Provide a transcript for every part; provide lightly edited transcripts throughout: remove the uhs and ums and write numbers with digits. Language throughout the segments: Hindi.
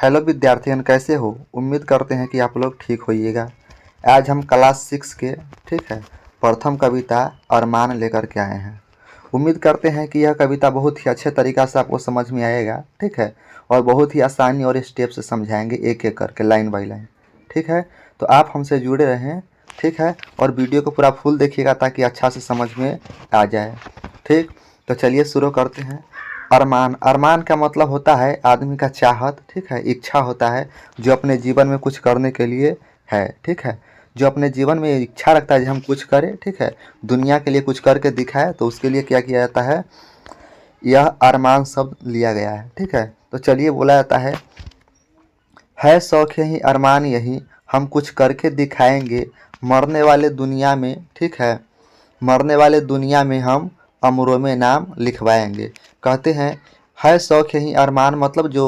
हेलो विद्यार्थियों, कैसे हो? उम्मीद करते हैं कि आप लोग ठीक होइएगा। आज हम क्लास 6 के ठीक है प्रथम कविता अरमान लेकर के आए हैं। उम्मीद करते हैं कि यह कविता बहुत ही अच्छे तरीक़ा से आपको समझ में आएगा, ठीक है, और बहुत ही आसानी और स्टेप से समझाएंगे एक एक करके, लाइन बाय लाइन, ठीक है। तो आप हमसे जुड़े रहें, ठीक है, और वीडियो को पूरा फुल देखिएगा ताकि अच्छा से समझ में आ जाए, ठीक। तो चलिए शुरू करते हैं। अरमान, अरमान का मतलब होता है आदमी का चाहत, ठीक है, इच्छा होता है जो अपने जीवन में कुछ करने के लिए है, ठीक है, जो अपने जीवन में इच्छा रखता है कि हम कुछ करें, ठीक है, दुनिया के लिए कुछ करके दिखाए, तो उसके लिए क्या किया जाता है, यह अरमान शब्द लिया गया है, ठीक है। तो चलिए बोला जाता है शौक यही अरमान यही, हम कुछ करके दिखाएंगे, मरने वाले दुनिया में, ठीक है, मरने वाले दुनिया में हम अमरों में नाम लिखवाएंगे। कहते हैं है शौक यही अरमान, मतलब जो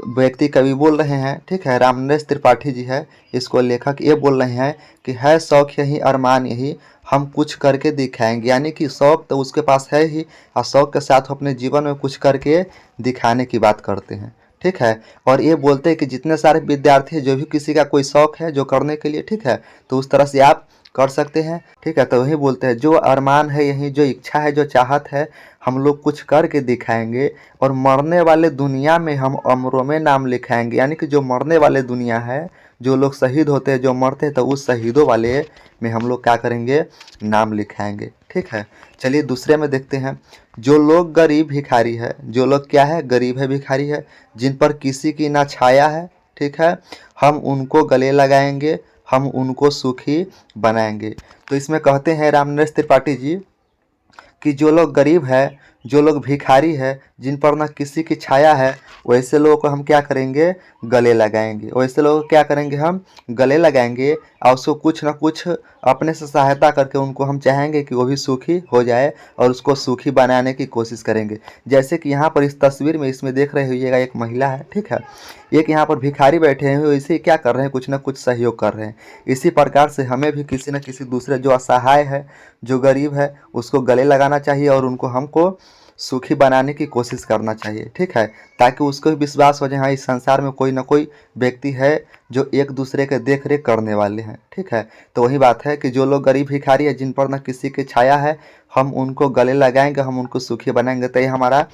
व्यक्ति कवि बोल रहे हैं, ठीक है, रामनरेश त्रिपाठी जी है, इसको लेखक ये बोल रहे हैं कि है शौक यही अरमान यही, हम कुछ करके दिखाएंगे। यानी कि शौक तो उसके पास है ही, और शौक के साथ अपने जीवन में कुछ करके दिखाने की बात करते हैं, ठीक है। और ये बोलते हैं कि जितने सारे विद्यार्थी हैं, जो भी किसी का कोई शौक है जो करने के लिए, ठीक है, तो उस तरह से आप कर सकते हैं, ठीक है। तो वही बोलते हैं जो अरमान है यही, जो इच्छा है, जो चाहत है, हम लोग कुछ करके दिखाएंगे, और मरने वाले दुनिया में हम अमरों में नाम लिखाएंगे। यानी कि जो मरने वाले दुनिया है, जो लोग शहीद होते हैं, जो मरते हैं, तो उस शहीदों वाले में हम लोग क्या करेंगे, नाम लिखाएंगे, ठीक है। चलिए दूसरे में देखते हैं। जो लोग गरीब भिखारी है, जो लोग क्या है, गरीब है, भिखारी है, जिन पर किसी की ना छाया है, ठीक है, हम उनको गले लगाएंगे, हम उनको सुखी बनाएंगे। तो इसमें कहते हैं रामनरेश त्रिपाठी जी कि जो लोग गरीब है, जो लोग भिखारी है, जिन पर न किसी की छाया है, वैसे लोगों को हम क्या करेंगे, गले लगाएंगे। वैसे लोगों को क्या करेंगे, हम गले लगाएंगे, और उसको कुछ ना कुछ अपने से सहायता करके उनको हम चाहेंगे कि वो भी सुखी हो जाए, और उसको सुखी बनाने की कोशिश करेंगे। जैसे कि यहाँ पर इस तस्वीर में इसमें देख रहे होइएगा, एक महिला है, ठीक है, एक यहाँ पर भिखारी बैठे हैं, वैसे क्या कर रहे हैं, कुछ ना कुछ सहयोग कर रहे हैं। इसी प्रकार से हमें भी किसी न किसी दूसरे जो असहाय है, जो गरीब है, उसको गले लगाना चाहिए, और उनको हमको सुखी बनाने की कोशिश करना चाहिए, ठीक है, ताकि उसको भी विश्वास हो जाए हाँ इस संसार में कोई ना कोई व्यक्ति है जो एक दूसरे के देख रेख करने वाले हैं, ठीक है। तो वही बात है कि जो लोग गरीब भिखारी है, जिन पर न किसी की छाया है, हम उनको गले लगाएंगे, हम उनको सुखी बनाएंगे। तो ये हमारा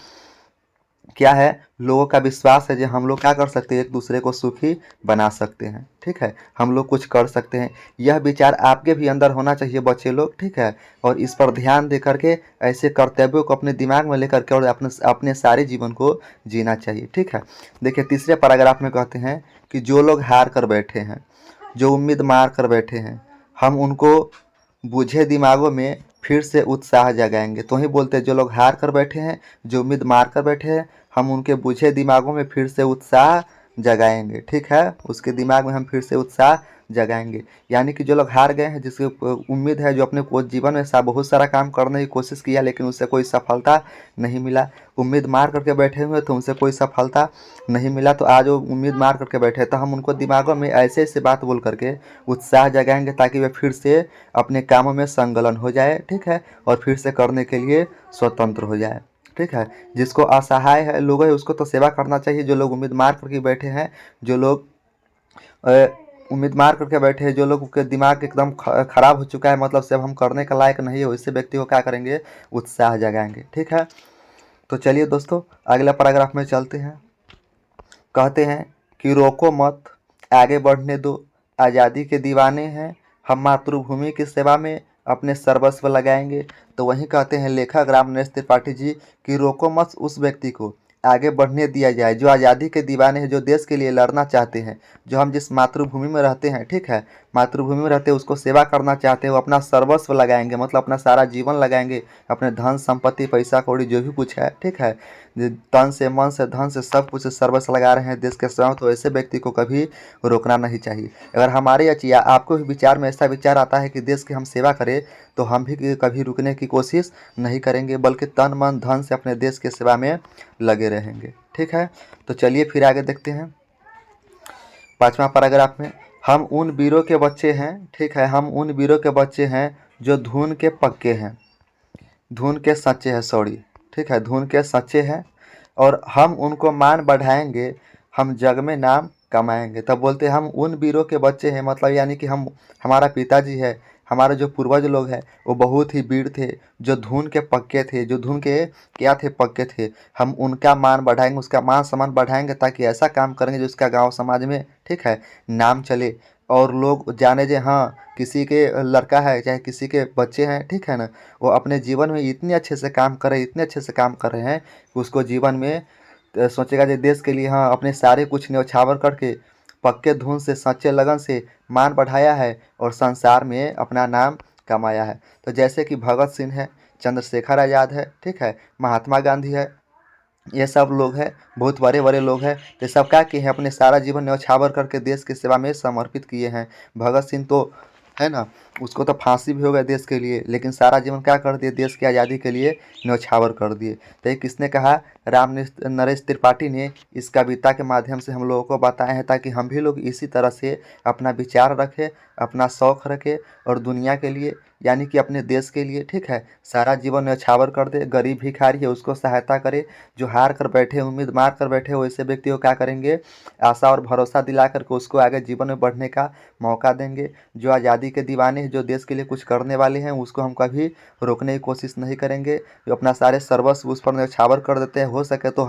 क्या है, लोगों का विश्वास है जो हम लोग क्या कर सकते हैं, एक दूसरे को सुखी बना सकते हैं, ठीक है, हम लोग कुछ कर सकते हैं। यह विचार आपके भी अंदर होना चाहिए बच्चे लोग, ठीक है, और इस पर ध्यान दे करके ऐसे कर्तव्यों को अपने दिमाग में लेकर के और अपने अपने सारे जीवन को जीना चाहिए, ठीक है। देखिए तीसरे पैराग्राफ में कहते हैं कि जो लोग हार कर बैठे हैं, जो उम्मीद मार कर बैठे हैं, हम उनको बूझे दिमागों में फिर से उत्साह जगाएंगे। तो ही बोलते हैं जो लोग हार कर बैठे हैं, जो उम्मीद मार कर बैठे हैं, हम उनके बुझे दिमागों में फिर से उत्साह जगाएंगे, ठीक है, उसके दिमाग में हम फिर से उत्साह जगाएंगे। यानी कि जो लोग हार गए हैं, जिसकी उम्मीद है, जो अपने को जीवन में बहुत सारा काम करने की कोशिश किया लेकिन उससे कोई सफलता नहीं मिला, उम्मीद मार करके बैठे हुए तो उनसे कोई सफलता नहीं मिला, तो आज वो उम्मीद मार करके बैठे, तो हम उनको दिमागों में ऐसे ऐसे बात बोल करके उत्साह जगाएंगे ताकि वे फिर से अपने कामों में संलग्न हो जाए, ठीक है, और फिर से करने के लिए स्वतंत्र हो जाए, ठीक है। जिसको असहाय है लोग है उसको तो सेवा करना चाहिए। जो लोग उम्मीद मार करके बैठे हैं, जो लोग उम्मीद मार करके बैठे हैं, जो लोग के दिमाग एकदम खराब हो चुका है, मतलब से अब हम करने का लायक नहीं है, वैसे व्यक्ति को क्या करेंगे, उत्साह जगाएंगे, ठीक है। तो चलिए दोस्तों अगला पैराग्राफ में चलते हैं। कहते हैं कि रोको मत, आगे बढ़ने दो, आज़ादी के दीवाने हैं, हम मातृभूमि की सेवा में अपने सर्वस्व लगाएंगे। तो वहीं कहते हैं लेखक रामनरेश त्रिपाठी जी कि रोको मत उस व्यक्ति को, आगे बढ़ने दिया जाए जो आज़ादी के दीवाने हैं, जो देश के लिए लड़ना चाहते हैं, जो हम जिस मातृभूमि में रहते हैं, ठीक है, मातृभूमि में रहते हैं उसको सेवा करना चाहते हैं, वो अपना सर्वस्व लगाएंगे, मतलब अपना सारा जीवन लगाएंगे, अपने धन संपत्ति पैसा कौड़ी जो भी कुछ है, ठीक है, तन से मन से धन से सब कुछ सर्वस्व लगा रहे हैं देश के सेवा, तो ऐसे व्यक्ति को कभी रोकना नहीं चाहिए। अगर हमारे या आपको भी विचार में ऐसा विचार आता है कि देश की हम सेवा करें, तो हम भी कभी रुकने की कोशिश नहीं करेंगे, बल्कि तन मन धन से अपने देश की सेवा में लगे रहेंगे, ठीक है। तो चलिए फिर आगे देखते हैं पांचवा पैराग्राफ में। हम उन वीरों के बच्चे हैं, ठीक है, हम उन वीरों के बच्चे हैं जो धुन के पक्के हैं, धुन के सच्चे हैं, सॉरी, ठीक है, धुन के सच्चे हैं, और हम उनको मान बढ़ाएंगे हम जग में नाम कमाएंगे। तब बोलते हम उन वीरों के बच्चे हैं, मतलब यानी कि हम, हमारा पिताजी है, हमारे जो पूर्वज लोग हैं वो बहुत ही वीर थे, जो धुन के पक्के थे, जो धुन के क्या थे, पक्के थे। हम उनका मान बढ़ाएंगे, उसका मान सम्मान बढ़ाएंगे, ताकि ऐसा काम करेंगे जिसका गांव समाज में, ठीक है, नाम चले और लोग जाने जे हाँ किसी के लड़का है चाहे किसी के बच्चे हैं, ठीक है ना, वो अपने जीवन में इतने अच्छे से काम कर रहे हैं, इतने अच्छे से काम कर रहे हैं कि उसको जीवन में सोचेगा जो देश के लिए हाँ अपने सारे कुछ न्यौछावर करके पक्के धुन से, सच्चे लगन से मान बढ़ाया है और संसार में अपना नाम कमाया है। तो जैसे कि भगत सिंह है, चंद्रशेखर आज़ाद है, ठीक है, महात्मा गांधी है, ये सब लोग हैं, बहुत बड़े बड़े लोग हैं। ये सब क्या किए हैं, अपने सारा जीवन न्यौछावर करके देश की सेवा में समर्पित किए हैं। भगत सिंह तो है ना, उसको तो फांसी भी हो गया देश के लिए, लेकिन सारा जीवन क्या कर दिए, देश की आज़ादी के लिए न्यौछावर कर दिए। तो ये किसने कहा, नरेश त्रिपाठी ने इस कविता के माध्यम से हम लोगों को बताए हैं, ताकि हम भी लोग इसी तरह से अपना विचार रखें, अपना शौक़ रखें और दुनिया के लिए यानी कि अपने देश के लिए, ठीक है, सारा जीवन न्यौछावर कर दे। गरीब भिखारी है उसको सहायता करे, जो हार कर बैठे, उम्मीद मार कर बैठे हो, ऐसे व्यक्ति को क्या करेंगे, आशा और भरोसा दिला करके उसको आगे जीवन में बढ़ने का मौका देंगे। जो आज़ादी के दीवाने हैं, जो देश के लिए कुछ करने वाले हैं, उसको हम कभी रोकने की कोशिश नहीं करेंगे। जो अपना सारे सर्वस्व उस पर न्यौछावर कर देते हैं, हो सके तो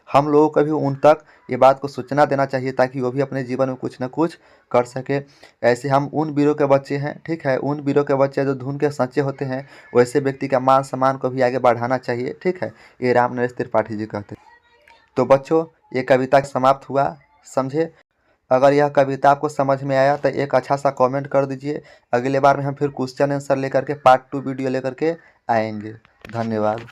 हम लोगों को भी उन तक ये बात को सूचना देना चाहिए, ताकि वो भी अपने जीवन में कुछ न कुछ कर सके। ऐसे हम उन वीरों के बच्चे हैं, ठीक है, उन वीरों के बच्चे जो धुन के सच्चे होते हैं, वैसे व्यक्ति का मान सम्मान को भी आगे बढ़ाना चाहिए, ठीक है। ये राम नरेश त्रिपाठी जी कहते हैं। तो बच्चों, ये कविता समाप्त हुआ, समझे। अगर यह कविता आपको समझ में आया तो एक अच्छा सा कमेंट कर दीजिए। अगले बार में हम फिर क्वेश्चन आंसर लेकर के पार्ट 2 वीडियो लेकर के आएंगे। धन्यवाद।